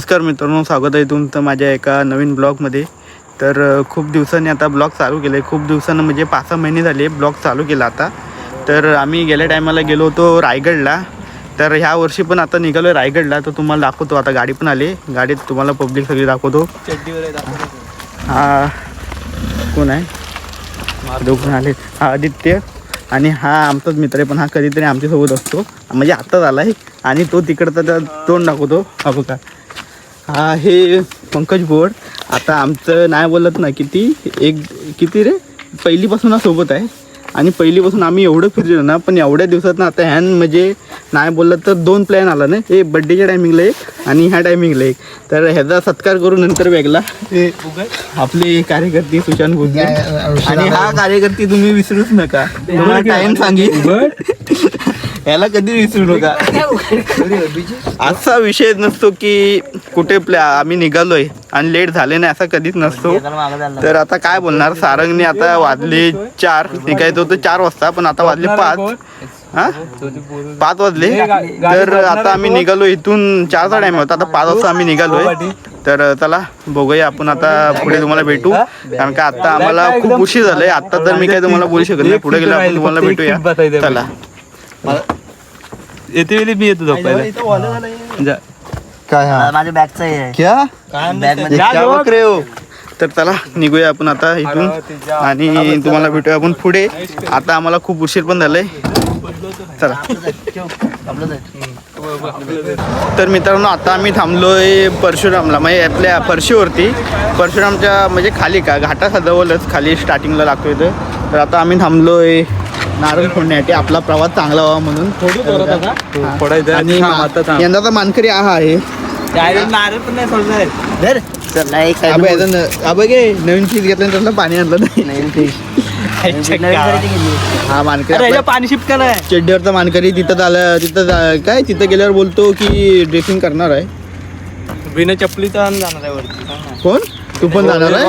नमस्कार मित्रांनो, स्वागत आहे तुमचं माझ्या एका नवीन ब्लॉगमध्ये. तर खूप दिवसांनी आता ब्लॉग चालू केले. खूप दिवसांनी म्हणजे 5-6 महिने झाले ब्लॉग चालू केला आता. तर आम्ही गेल्या टायमाला गेलो होतो रायगडला. तर ह्या वर्षी पण आता निघालो आहे रायगडला. तर तुम्हाला दाखवतो. आता गाडी पण आली, गाडीत तुम्हाला पब्लिक सगळी दाखवतो. हा कोण आहे? दोघं आले. हा आदित्य आणि हा आमचाच मित्र आहे, पण हा कधीतरी आमच्यासोबत असतो. म्हणजे आत्ताच आला आहे आणि तो तिकडचा तोंड दाखवतो. हा बघा, हा हे पंकज बोर्ड. आता आमचं नाही बोलत ना किती रे पहिलीपासून सोबत आहे. आणि पहिलीपासून आम्ही एवढं फिरलो ना, पण एवढ्या दिवसात ना आता ह्यान म्हणजे नाही बोललं तर 2 प्लॅन आला ना. हे बड्डेच्या टायमिंगला एक आणि ह्या टायमिंगला एक. तर ह्याचा सत्कार करून नंतर वेगळा आपले कार्यकर्ते सुशांत भोसले. आणि हा कार्यकर्ते तुम्ही विसरूच नका. तुम्हाला टाइम सांगेल, याला कधी विसरू नका. असा विषय नसतो की कुठे आम्ही निघालोय आणि लेट झाले नाही, असा कधीच नसतो. तर आता काय बोलणार, सारंगने आता वाजले 4, निघायचं होतं 4 वाजता, पण आता वाजले 5. 5 वाजले. तर आता आम्ही निघालो इथून. 4चा टाइम होता, आता 5 वाजता आम्ही निघालोय. तर चला बघूया आपण आता पुढे तुम्हाला भेटू. कारण का आता आम्हाला खूप उशीर झालाय. आता तर मी काय तुम्हाला बोलू शकत नाही. पुढे गेलो आपण तुम्हाला भेटूया. चला येते वेळी मी येतो झोपायला. काय माझ्या बॅगचा आहे क्या? तर चला निघूया आपण आता इथून आणि तुम्हाला भेटूया आपण पुढे. आता आम्हाला खूप उशीर पण झालाय. चला. तर मित्रांनो, आता आम्ही थांबलोय परशुरामला, म्हणजे आपल्या फरशीवरती. परशुरामच्या म्हणजे खाली का घाटाजवळच खाली स्टार्टिंगला लागतोय. तर आता आम्ही थांबलोय नारळ फोडण्यासाठी, आपला प्रवास चांगला व्हावा म्हणून. आणि यंदाचा मानकरी हा आहे. नारळ पण नाही सोडणार. नवीन फिश घेतल्यानंतर त्याला पाणी आणलं नाही. हा मानकरी पाणी शिफ्ट करा. चेड्डीवरचा मानकरी तिथं आलं. तिथं गेल्यावर बोलतो की ड्रेसिंग करणार आहे. बिना चपलीचा जाणार आहे वरती. कोण? तू पण जाणार आहे?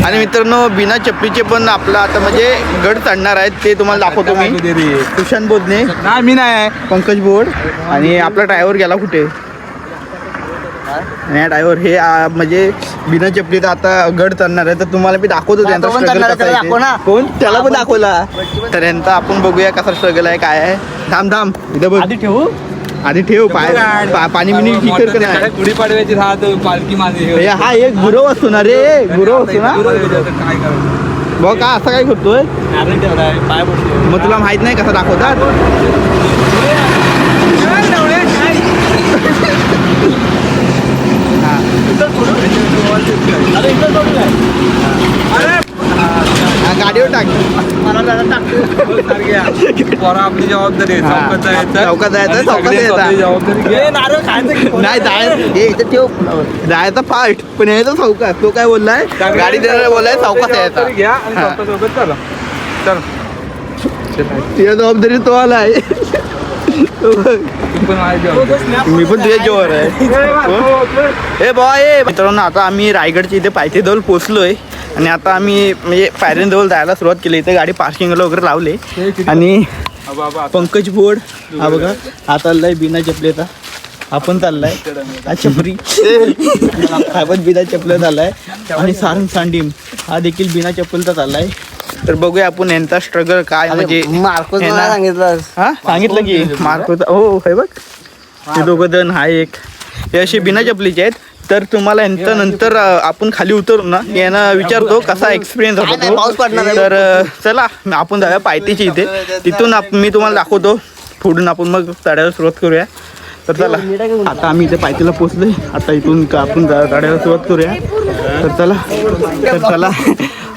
आणि मित्रांनो, बिना चपलीचे पण आपला आता म्हणजे गड चढणार आहेत. ते तुम्हाला दाखवतो मी. सुशांत बोधने नाही, मी नाही. पंकज बोर्ड आणि आपला ड्रायव्हर गेला कुठे? नाही, ड्रायव्हर हे म्हणजे बिना चपलीचा आता गड चढणार आहे. तर तुम्हाला मी दाखवतो त्यांचा स्ट्रगल कसा आहे. कोण? त्याला पण दाखवला. तर यांचा आपण बघूया कसा स्ट्रगल आहे, काय आहे. थांब इथं बघ. आधी ठेव पाणी बिनी फिकर कर. गुढी पाडव्याची राहत पालखी माझी. हा एक गुरव असतो ना रे, गुरव असतो ना. बघ का असं काय करतोय. मग तुला माहित नाही कसा दाखवतात. गाडीवर टाक. आपली जबाबदारी आहे. चौकात जायचं, चौकात जायचा फास्ट, पण यायचं चौकात. तो काय बोललाय, गाडी देणारा बोललाय चौकात यायचा. तुझ्या जबाबदारी तो आलाय. मी पण तुझ्या जेवर आहे. ए बॉय मित्रांनो, आता आम्ही रायगडच्या इथे पायथेजवळ पोचलोय. आणि आता आम्ही म्हणजे पायऱ्यांजवळ जायला सुरुवात केली. इथे गाडी पार्किंगला वगैरे लावले. आणि पंकज बोर्ड हा बघा, हा चाललाय बिना चपलेचा. आपण चाललाय चपरी. हा पण बिना चपलेचा चाललाय. आणि सारंग सांडीम हा देखील बिना चप्पलचा चाललाय. तर बघूया आपण यांचा स्ट्रगल काय. म्हणजे सांगितलं की मार्कोचा. हो हे बघ, हे दोघं जण हा एक हे असे बिना चपलीचे आहेत. तर तुम्हाला यांच्या नंतर आपण खाली उतरू ना, यांना विचारतो कसा एक्सपिरियन्स होतो. तर चला आपण जाऊया पायथीची इथे. तिथून मी तुम्हाला दाखवतो. पुढून आपण मग चढायला सुरुवात करूया. तर चला आता आम्ही इथे पायथीला पोचलोय. आता इथून आपण चढायला सुरुवात करूया. तर चला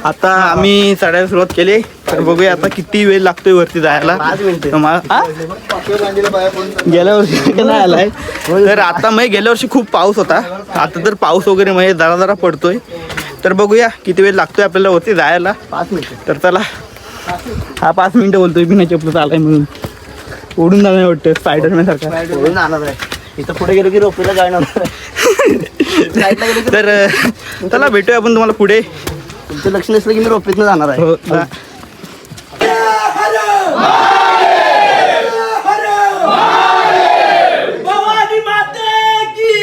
आता आम्ही चढायला सुरुवात केली. तर बघूया आता किती वेळ लागतोय वरती जायला. गेल्या वर्षी नाही आलाय. तर आता मग गेल्या वर्षी खूप पाऊस होता. आता तर पाऊस वगैरे म्हणजे जरा पडतोय. तर बघूया किती वेळ लागतोय आपल्याला वरती जायला. 5 मिनिटं. तर चला. हा 5 मिनिटं बोलतोय बिना चपलं आलाय म्हणून. ओढून जाणार वाटतं स्पायडरमॅन सारखा. ओढून जाणार आहे. इथं पुढे गेलो की रोपीला जाणार. तर चला भेटूया आपण तुम्हाला पुढे. तुमचं लक्ष नसलं की मी रोपीतनं जाणार आहे. भवानी माते की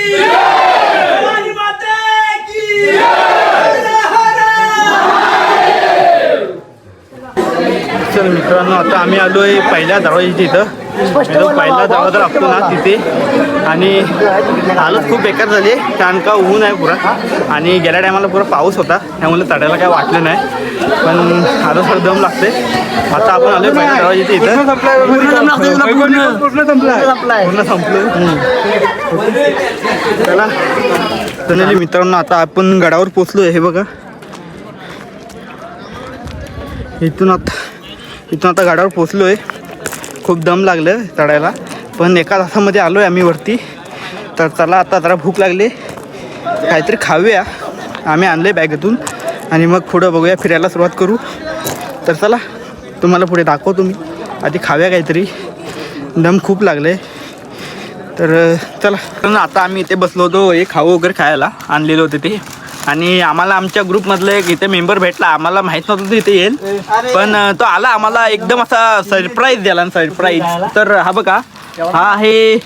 मित्रांनो आता आम्ही आलो आहे पहिल्या दरवाजाच्या इथं. जो पहिला दरवाजा लागतो ना तिथे. आणि हालत खूप बेकार झाली आहे कारण का ऊन आहे पुरा आणि गेल्या टायमाला पुरा पाऊस होता त्यामुळे चढायला काय वाटलं नाही. पण आलो थोडं दम लागते. आता आपण आलो पहिल्या दरवाजाच्या इथं. पूर्ण संपलं. चला चला मित्रांनो आता आपण गडावर पोचलो आहे. हे बघा इथून आता गडावर पोचलो आहे. खूप दम लागलं चढायला पण एका तासामध्ये आलो आहे आम्ही वरती. तर चला आता जरा भूक लागली काहीतरी खाऊया. आम्ही आणले बॅगेतून आणि मग पुढं बघूया फिरायला सुरुवात करू. तर चला तुम्हाला पुढे दाखवतो मी. आधी खाऊया काहीतरी. दम खूप लागले. तर चला आता आम्ही इथे बसलो होतो हे खाऊ वगैरे खायला आणलेलं होतं ते. आणि आम्हाला आमच्या ग्रुपमधलं एक इथे मेंबर भेटला. आम्हाला माहीत नव्हतं इथे येईल पण तो आला. आम्हाला एकदम असा सरप्राईज द्याला सरप्राईज. तर हा बघा हा आहे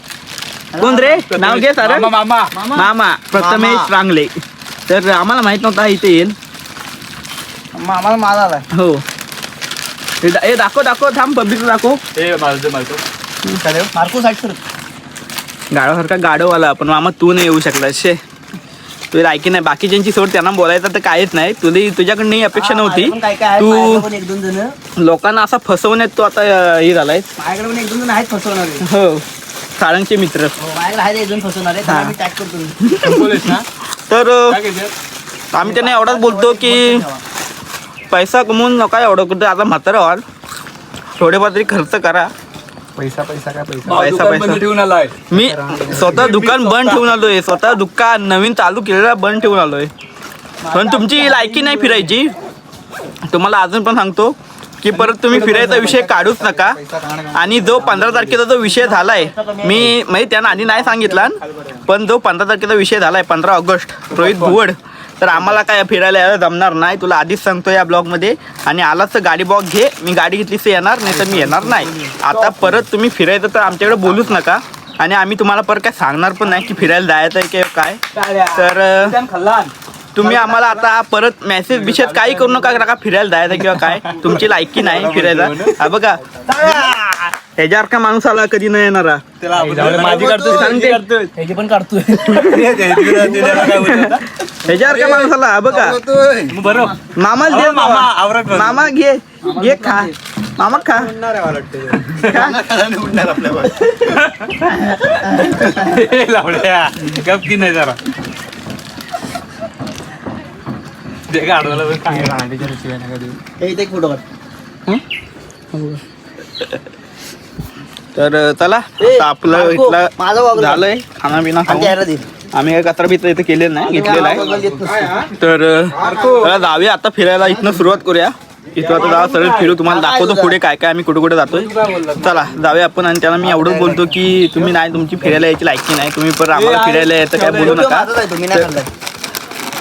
कोण रे नाव घे सर. मामा प्रथमेश रांगले. तर आम्हाला माहीत नव्हता इथे येईल. आम्हाला माल आलाय. हो हे दाखव थांब पब्लिक दाखव. मार्को साईड कर. गाडवासारखा गाडववाला पण मामा तू नाही येऊ शकला. शे तुला ऐकी नाही बाकीच्यांची सोड त्यांना बोलायचं तर काहीच नाही. तुझ्याकडनं अपेक्षा नव्हती. तू एक दोन जण लोकांना असा फसवण्यात तू आता हे झालाय. माझ्याकडे पण एक दोन जण आहेत फसवणारे. हो साळंगचे मित्र. माझ्याकडे आहेत एक दोन फसवणारे. हा. मी टॅग करतो. तर आम्ही त्यांना एवढाच बोलतो की पैसा कमवून नका एवढं कुठं. आता म्हातारा व्हाल थोडेफार तरी खर्च करा. पैसा ठेवून आलाय. मी स्वतः दुकान बंद ठेवून आलोय. स्वतः दुकान नवीन चालू केलेला बंद ठेवून आलोय. पण तुमची लायकी नाही फिरायची. तुम्हाला अजून पण सांगतो की परत तुम्ही फिरायचा विषय काढूच नका. आणि जो 15 तारखेचा जो विषय झालाय मी म्हणजे त्यांना आधी नाही सांगितला पण जो 15 तारखेचा विषय झालाय 15 ऑगस्ट रोहित भुवड. तर आम्हाला काय फिरायला यायला जमणार नाही. तुला आधीच सांगतो या ब्लॉगमध्ये. आणि आलाच तर गाडी बॉग घे. मी गाडी घेतलीच येणार नाही तर मी येणार नाही. आता परत तुम्ही फिरायचं तर आमच्याकडे बोलूच नका. आणि आम्ही तुम्हाला परत काय सांगणार पण नाही की फिरायला जायचं आहे किंवा काय. तर तुम्ही आम्हाला आता परत मेसेज बिशेज काही करू नका फिरायला जायचं किंवा काय. तुमची लायकी नाही फिरायला. हा बघा ह्याच्यावर का माणूस आला कधी नाही येणारा. माझी काढतो सांगते. ह्याची पण काढतोय. ह्याच्यावर का माणूस आला. हा बघा मामाच दे. मामा घे खा. मामा खा. गप की नाही जरा एक फोटो काढ. तर चला आता आपलं इथलं झालंय खाना पिना खाऊन. आम्ही काय कचरा बिचरा इथं केलेलं नाही घेतलेला आहे. तर जाऊया आता फिरायला. इथनं सुरुवात करूया. इथं आता जाऊ सरळ फिरू. तुम्हाला दाखवतो पुढे काय काय आम्ही कुठे कुठे जातोय. चला जाऊया आपण. आणि त्याला मी एवढंच बोलतो की तुम्ही नाही तुमची फिरायला यायची लायकी नाही. तुम्ही परत आम्हाला फिरायला यायचं काय बोलू नका.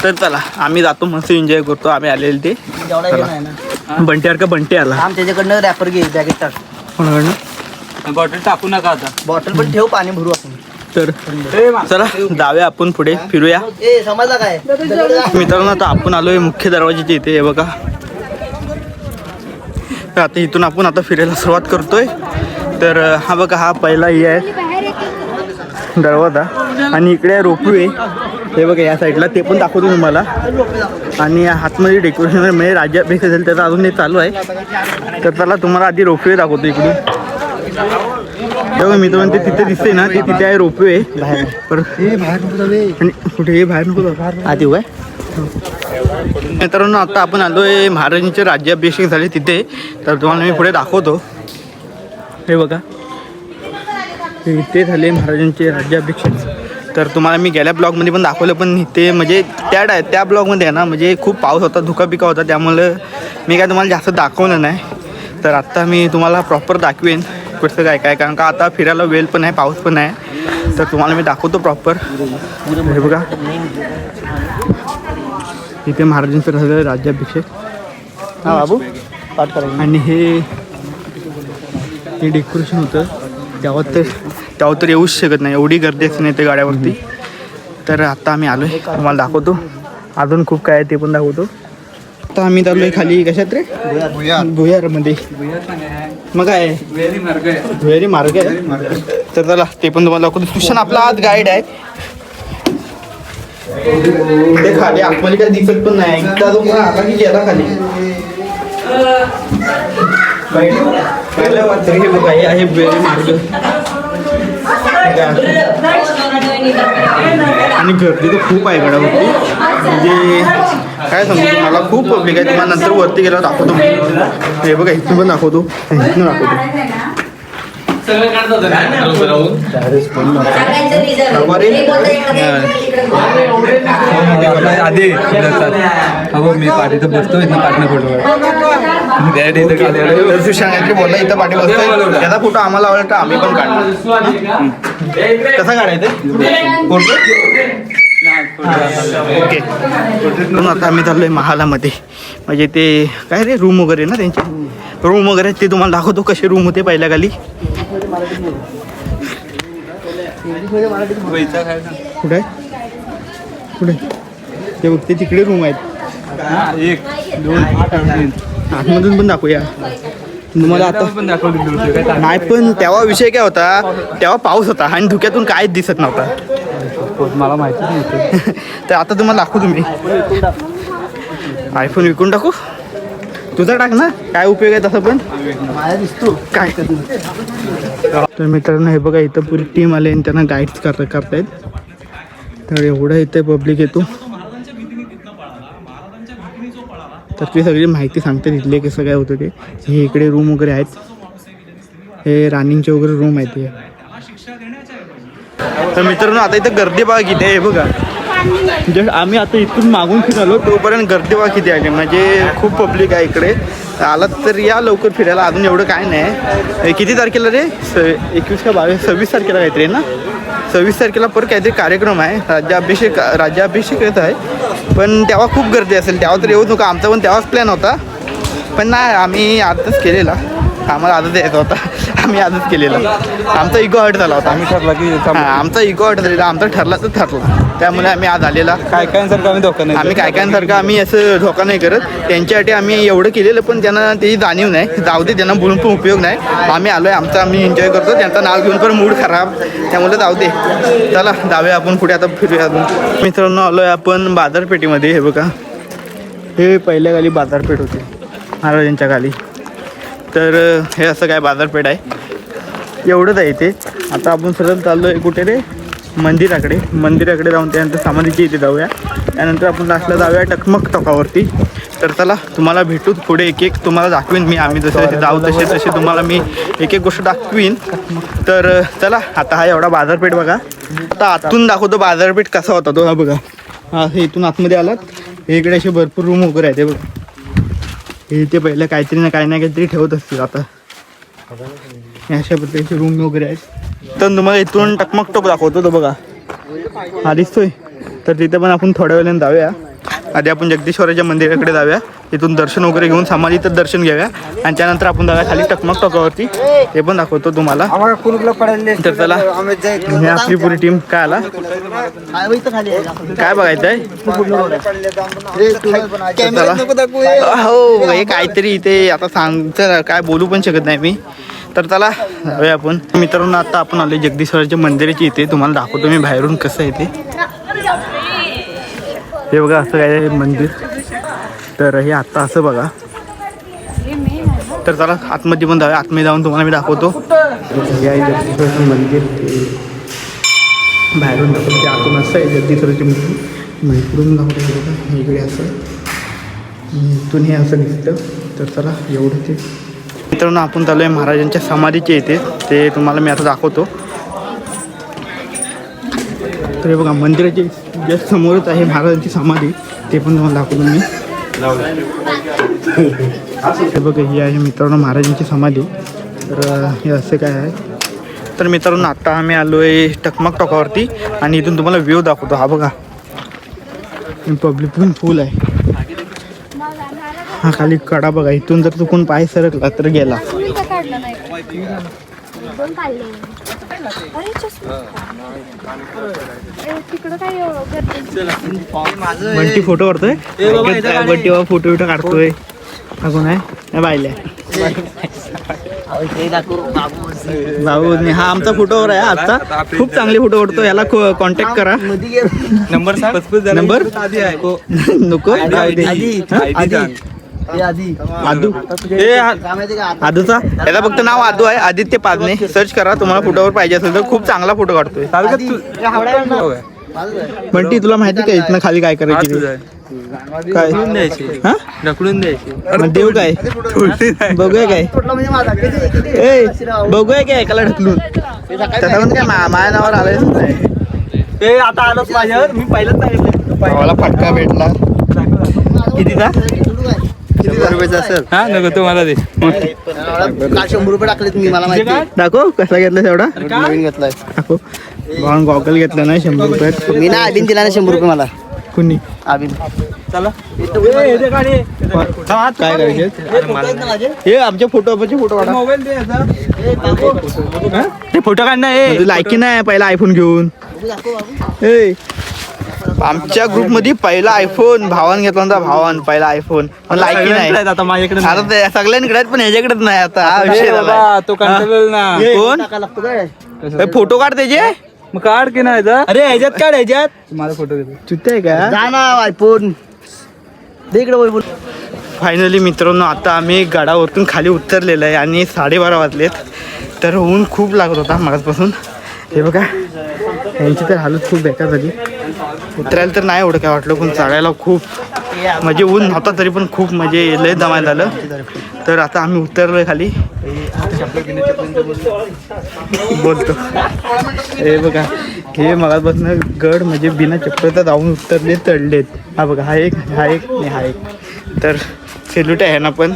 तर चला आम्ही जातो मस्त एन्जॉय करतो. आम्ही आलेले ते बंट्यावर का बंटे आला. त्याच्याकडनं रॅपर घे बॅगेत टाक. कोणाकडनं बॉटल टाकू नका आता. बॉटल पण ठेव पाणी भरू आपण. तर चला जाऊया आपण पुढे फिरूया. समजला काय मित्रांनो आता आपण आलोय मुख्य दरवाजाच्या इथे. हे बघा तर आता इथून आपण आता फिरायला सुरुवात करतोय. तर हा बघा हा पहिला हे आहे दरवाजा. आणि इकडे रोपवे हे बघा या साईडला. ते पण दाखवतो तुम्हाला. आणि आतमध्ये डेकोरेशन म्हणजे राज्याभिषेक असेल त्याचा अजून हे चालू आहे. तर चला तुम्हाला आधी रोपवे दाखवतो इकडून. तेव्हा मी तर ते तिथे दिसते ना ते तिथे आहे रोपवे. आणि कुठे हे बाहेर नको आधी काय. मित्रांनो आता आपण आलोय महाराजांचे राज्याभिषेक झाले तिथे. तर तुम्हाला मी पुढे दाखवतो. हे बघा इथे झाले महाराजांचे राज्याभिषेक. तर तुम्हाला मी गेल्या ब्लॉगमध्ये पण दाखवलं पण ते म्हणजे त्या ब्लॉगमध्ये आहे ना म्हणजे खूप पाऊस होता धुकापिका होता त्यामुळं मी काय तुम्हाला जास्त दाखवलं नाही. तर आत्ता मी तुम्हाला प्रॉपर दाखवेन कसं काय काय कारण का आता फिरायला वेळ पण आहे पाऊस पण आहे. तर तुम्हाला मी दाखवतो प्रॉपर. हे बघा इथे महाराजांचं झालं राज्याभिषेक. हा बाबू पाठ करा. आणि हे डेकोरेशन होतं तेव्हा तर येऊच शकत नाही. एवढी गर्दी असते नाही ते गाड्यावरती. तर आता आम्ही आलो आहे तुम्हाला दाखवतो. अजून खूप काय आहे ते पण दाखवतो. आता आम्ही चाललोय खाली कशात रे भुयार मध्ये मग काय भुयारी मार्ग आहे तर चला ते पण तुम्हाला दाखवतो. सुशांत आपला आज गाईड आहे. ते खाली आतमध्ये काही दिसत पण नाही एकदा तो आता की गेला खाली पहिलं वाटतं हे बघा हे आहे भुयारी मार्ग आणि गर्दी तर खूप आहे गडावरती म्हणजे काय सांगतो मला खूप पब्लिक आहे. तुम्हाला नंतर वरती गेल्यावर दाखवतो हे बघा इथून पण दाखवतो इथून दाखवतो आधी मी पाठी तर बसतो इथं पाठीनं फोटो सुशांत बोलला इथं पाठी बसतोय त्याचा फोटो आम्हाला आवडला आम्ही पण काढतो. कसा काढायचं फोटो ओके. म्हणून आता आम्ही चाललोय महालामध्ये म्हणजे ते काय रे रूम वगैरे ना त्यांचे रूम वगैरे ते तुम्हाला दाखवतो कसे रूम होते पहिल्या खाली. कुठे कुठे ते बघ ते तिकडे रूम आहेत 1 2 8 आतमधून पण दाखवूया तुम्हाला आता पण दाखवतो नाही पण तेव्हा विषय काय होता तेव्हा पाऊस होता आणि धुक्यातून काहीच दिसत नव्हता मला माहिती नाही तर आता तुम्हाला दाखवू तुम्ही आयफोन विकून टाकू तुझा टाक ना काय उपयोग आहे तसं पण दिसतो काय तर मित्रांनो हे बघा इथं पुरी टीम आले आणि त्यांना गाईड्स करतायत तर एवढं इथे पब्लिक येतो तर ती सगळी माहिती सांगते तिथले कसं काय होतं ते. हे इकडे रूम वगैरे आहेत हे रानिंगचे वगैरे रूम आहेत हे. तर मित्रांनो आता इथं गर्दी बघा किती आहे बघा जस्ट आम्ही आता इथून मागून फिरालो तोपर्यंत गर्दी बघा किती आली म्हणजे खूप पब्लिक आहे इकडे. आलात तर या लवकर फिरायला अजून एवढं काय नाही. किती तारखेला रे 21 का 22 26 तारखेला काहीतरी ना 26 तारखेला परत काहीतरी कार्यक्रम आहे राज्याभिषेक येत आहे पण तेव्हा खूप गर्दी असेल तेव्हा तर येऊच नका. आमचा पण तेव्हाच प्लॅन होता पण नाही आम्ही आजच केलेला आम्हाला आजच यायचा होता आम्ही आजच केलेला आमचा इगो हर्ट झाला होता आम्ही ठरला की आमचा इगो हर्ट झालेला आमचा ठरला तर ठरला त्यामुळे आम्ही आज आलेला काय कायसारखं आम्ही धोका नाही आम्ही काय कायसारखं आम्ही असं धोका नाही करत त्यांच्यासाठी आम्ही एवढं केलेलं पण त्यांना त्याची जाणीव नाही जाऊ दे त्यांना बोलून पण उपयोग नाही. आम्ही आलोय आमचा आम्ही एन्जॉय करतो त्यांचं नाव घेऊन पण मूड खराब त्यामुळे जाऊ दे. चला जाऊया आपण पुढे आता फिरूया अजून. मित्रांनो आलोय आपण बाजारपेठेमध्ये हे बघा हे पहिल्या खाली बाजारपेठ होती महाराजांच्या खाली तर हे असं काय बाजारपेठ आहे एवढंच आहे इथे. आता आपण सरळ चाललो आहे कुठे रे मंदिराकडे जाऊन त्यानंतर समाधीची इथे जाऊया त्यानंतर आपण लास्टला जाऊया टकमक टोकावरती. तर चला तुम्हाला भेटूच पुढे एक एक तुम्हाला दाखवीन मी आम्ही जसे जसे जाऊ तसे तुम्हाला मी एक एक गोष्ट दाखवीन. तर चला आता हा एवढा बाजारपेठ बघा आता आतून दाखवतो बाजारपेठ कसा होता तो हा बघा हा हे इथून आतमध्ये आलात हे इकडे असे भरपूर रूम वगैरे आहेत हे बघा हे ते पहिलं काहीतरी ना काहीतरी ठेवत असतील आता अशा प्रकारचे रूम वगैरे आहेत. तर तुम्हाला इथून टकमक टोक दाखवतो तो बघा हा दिसतोय तर तिथे पण आपण थोड्या वेळाने जाऊया. आधी आपण जगदीश्वराच्या मंदिराकडे जाऊया इथून दर्शन वगैरे घेऊन समाधीचं दर्शन घेऊया आणि त्यानंतर आपण जाऊया खाली टकमक टोकावरती ते पण दाखवतो तुम्हाला. तर चला हे आपली पुरी टीम काय आला काय बघायचं आहे हो हे काहीतरी इथे आता सांगतं काय बोलू पण शकत नाही मी. तर चला जाऊया आपण. मित्रांनो आता आपण आलो जगदीश्वराच्या मंदिराची इथे तुम्हाला दाखवतो मी बाहेरून कसं आहे ते. हे बघा असं काय मंदिर तर हे आत्ता असं बघा. तर चला आतमध्ये पण जाऊया आतमध्ये जाऊन तुम्हाला मी दाखवतो. हे आहे जगदीश्वराचं मंदिर बाहेरून दाखवतो ते आतून असं आहे जगदीश्वराचे मंदिर इकडून दाखवतो बघा इकडे असं इथून हे असं दिसतं. तर चला एवढं ते मित्रांनो आपण चालू आहे महाराजांच्या समाधीचे इथे ते तुम्हाला मी आता दाखवतो. तर हे बघा मंदिराचे जस्ट समोरच आहे महाराजांची समाधी ते पण तुम्हाला दाखवतो मी. हे बघा ही आहे मित्रांनो महाराजांची समाधी. तर हे असं काय आहे तर मित्रांनो आत्ता आम्ही आलो आहे टकमक टोकावरती आणि इथून तुम्हाला व्ह्यू दाखवतो. हा बघा पब्लिक पण फुल आहे. हा खाली कडा बघा इथून जर चुकून पाय सरकला तर गेला. तिकडं काय बंटी फोटो काढतोय बंटी बाबा फोटो बिटो काढतोय हा कोण आहे बायल्या बाबू हा आमचा फोटोवर आहे आजचा खूप चांगले फोटो काढतो याला कॉन्टॅक्ट करा नंबर नंबर नको आदू आदूचा याचा फक्त नाव आदू आहे आदित्य पाजने सर्च करा तुम्हाला फोटोवर पाहिजे असेल तर खूप चांगला फोटो काढतोय बंटी तुला माहिती काय इथनं खाली काय करायची काय हा ढकलून द्यायची मग देऊ काय बघूया काय ए बघूया काय एकाला ढकलून त्याचा पण काय माझ्या नावावर आलंय आता आलोच माझ्यावर मी पहिलंच सांगितलं मला फटका भेटला कितीचा किती रुपयाचा असेल हा नको तू मला दे काल 100 रुपये टाकले तुम्ही मला माहिती दाखव कसा घेतला तेवढा नवीन घेतलाय दाखव भावान गॉगल घेतला ना 100 रुपयात मी ना अभिन दिला ना 100 रुपये मला कुणी अभिन काय करायचे हे आमचे फोटो काढा मोबाईल दे ते फोटो काढ ना लायकी नाही पहिला आयफोन घेऊन ए आमच्या ग्रुप मध्ये पहिला आयफोन भावान घेतला होता भावान पहिला आयफोन पण लायकी नाही आता माझ्याकडे आता ते सगळ्यांकडे आहेत पण ह्याच्याकडेच नाही आता हा विषय झाला तो कंटाळेल ना कोण लागतो काय फोटो काढ त्याचे मग काढ की नाही अरे ह्याच्यात काढ ह्याच्यात माझा फोटो घेतो चुत्ते आहे का जा ना आयफोन दे इकडे वैभव. फायनली मित्रांनो आता आम्ही गडावरतून खाली उतरलेलं आहे आणि 12:30 वाजलेत तर ऊन खूप लागत होता मागासपासून हे बघा यांची तर हालत खूप बेकार झाली उतरायला तर नाही एवढं काय वाटलं पण चढायला खूप म्हणजे ऊन नव्हता तरी पण खूप म्हणजे लय दमायला झालं तर आता आम्ही उतरलोय खाली बोलतो हे बघा हे मगापासून गड म्हणजे बिना चप्पलचा जाऊन उतरले चढलेत हा बघा हा एक आणि हा एक तर सेल्यूट आहे ना पण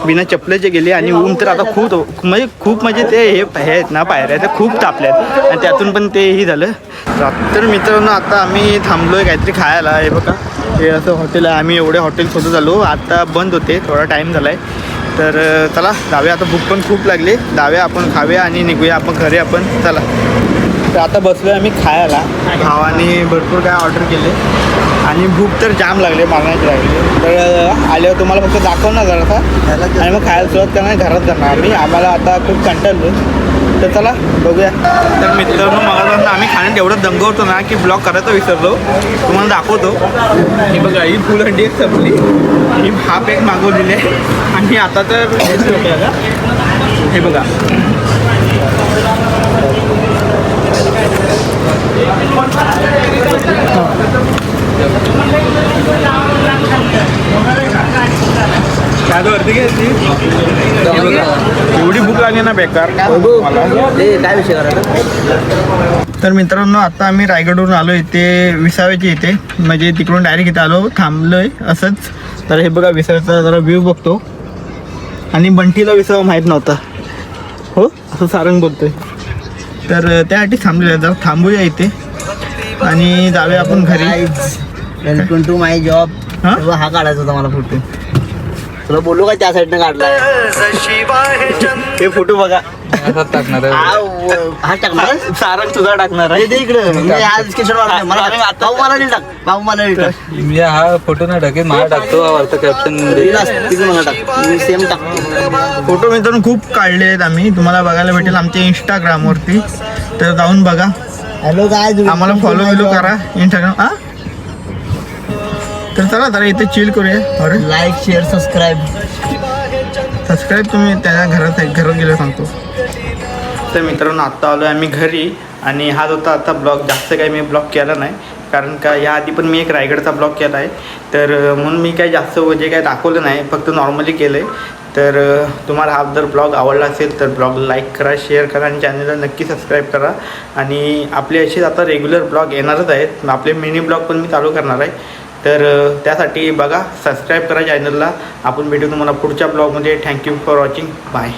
बिना चपलेचे गेले आणि ऊन तर आता खूप म्हणजे ते हे आहेत ना पायऱ्या त्या खूप तापल्यात आणि त्यातून पण ते ही झालं तर मित्रांनो आता आम्ही थांबलोय काहीतरी खायला हे बघा हे असं हॉटेल आहे आम्ही एवढे हॉटेल शोधत आलो आता बंद होते थोडा टाईम झाला आहे तर चला जाऊया आता भूक पण खूप लागली जाऊया आपण खाऊया आणि निघूया आपण घरी आपण चला तर आता बसलोय आम्ही खायला भावाने भरपूर काय ऑर्डर केले आणि भूक तर जाम लागले मागण्याची लागली तर आल्यावर तुम्हाला फक्त दाखवणार जरासा आणि मग खायला सुरुवात करणार घरात करणार आम्ही आम्हाला आता खूप कंटाळलो तर चला बघूया तर मित्रांनो मगापासून आम्ही खाण्यात एवढं दंग होतो ना की ब्लॉग करायचं विसरलो तुम्हाला दाखवतो ही बघा ही फुल हंडी एक संपली ही हाफ एक मागवलेली आहे आणि आता तर हे बघा एवढी भूक लागली ना बेकार काय विषय करायचा तर मित्रांनो आता आम्ही रायगडवरून आलो इथे विसाव्याच्या इथे म्हणजे तिकडून डायरेक्ट इथे आलो थांबलोय असंच तर हे बघा विसाव्याचा जरा व्ह्यू बघतो आणि बंटीला विसावा माहीत नव्हता हो असं सारंग बोलतोय तर त्यासाठी थांबलेलं आहे जरा थांबूया इथे आणि जाऊया आपण घरी वेलकम टू माय जॉब हा? हा काढायचा होता मला फोटो तुला बोललो का त्या साईडनं काढला हे फोटो बघा टाकणार हा टाकणार सारंग तुझा टाकणार आहे दे इकडे मी हा स्क्रीनशॉट मला भाऊ मला नाही टाक भाऊ मला नाही टाक मी हा फोटो नाही टाकेल मला टाकतो वरचं कॅप्शन तिकडे मला टाक मी सेम टाकतो फोटो मित्रांनो खूप काढले आहेत आम्ही तुम्हाला बघायला भेटेल आमच्या इंस्टाग्रामवरती तर जाऊन बघा हॅलो काय आम्हाला फॉलो करा इंस्टाग्राम हा तर चला जरा इथे चिल करूया अरे लाईक शेअर सबस्क्राईब तुम्ही त्या घरात गेलं सांगतो तर मित्रांनो आत्ता आलो आम्ही घरी आणि हा होता आता ब्लॉग जास्त काही मी ब्लॉग केला नाही कारण का याआधी पण मी एक रायगडचा ब्लॉग केला आहे तर म्हणून मी काही जास्त म्हणजे काही दाखवलं नाही फक्त नॉर्मली केलं आहे तर तुम्हाला हा जर ब्लॉग आवडला असेल तर ब्लॉग लाईक करा शेअर करा आणि चॅनलला नक्की सबस्क्राईब करा आणि आपले असेच आता रेग्युलर ब्लॉग येणारच आहेत आपले मिनी ब्लॉग पण मी चालू करणार आहे तर त्यासाठी बघा सबस्क्राईब करा चॅनलला आपण भेटू तुम्हाला पुढच्या ब्लॉगमध्ये थँक्यू फॉर वॉचिंग बाय